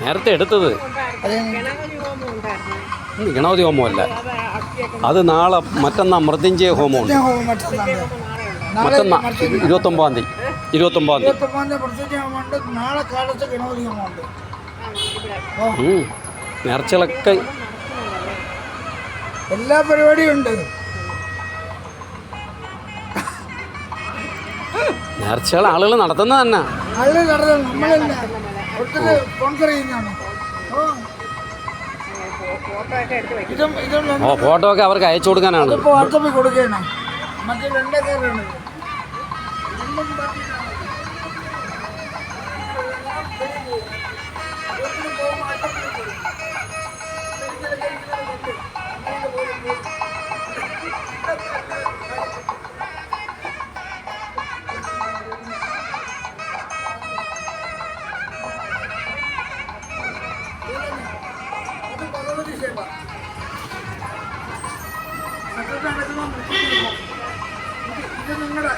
നേരത്തെ എടുത്തത് ഗണപതി ഹോമമല്ല, അത് നാളെ മറ്റന്നാ മൃത്യുഞ്ജയ ഹോമമുണ്ട്. മറ്റന്നാ 29-ാം തീയതി. 29-ാം തീയതി നാളെ കാലത്ത് ഗണപതി ഹോമമുണ്ട്. നേർച്ചകളൊക്കെ എല്ലാ പരിപാടിയും ഉണ്ട്. നേർച്ചകൾ ആളുകൾ നടത്തുന്നത് തന്നെ. ആളുകൾ നടത്തുന്നത് നമ്മളല്ല, ഒത്തിരി സ്പോൺസർ ചെയ്യുന്നതാണ്. ഫോട്ടോ ഒക്കെ അവർക്ക് അയച്ചു കൊടുക്കാനാണ്. ഇപ്പോൾ വാട്സപ്പിൽ കൊടുക്കുകയാണ്. മറ്റേ വെള്ളക്കാരാണ്. ഇത് നിങ്ങളുടെ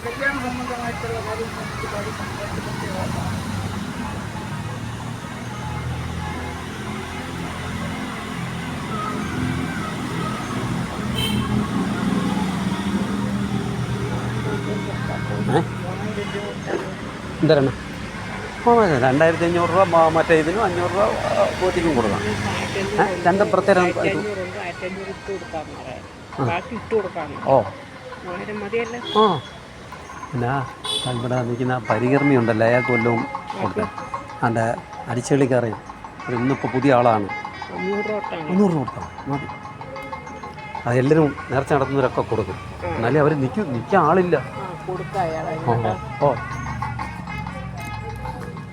കല്യാണ സംബന്ധമായിട്ടുള്ള എന്തരാണ് 2500 രൂപ മറ്റേ ഇതിനും 500 രൂപ ബോട്ടിക്കും കൊടുക്കണം. രണ്ടും പ്രത്യേകം. ഓ ആ പിന്നെ ഇവിടെ നിൽക്കുന്ന പരികർമ്മി ഉണ്ടല്ലോ, അയാൾക്ക് വല്ലതും കൊടുക്കാം. അതിൻ്റെ അടിച്ചെളിക്കറിയും ഇന്നിപ്പോൾ പുതിയ ആളാണ്. 500 രൂപ കൊടുക്കാം മതി. അതെല്ലാവരും നേർച്ച നടത്തുന്നവരൊക്കെ കൊടുക്കും. എന്നാലേ അവർ നിൽക്കാൻ ആളില്ല. ഓ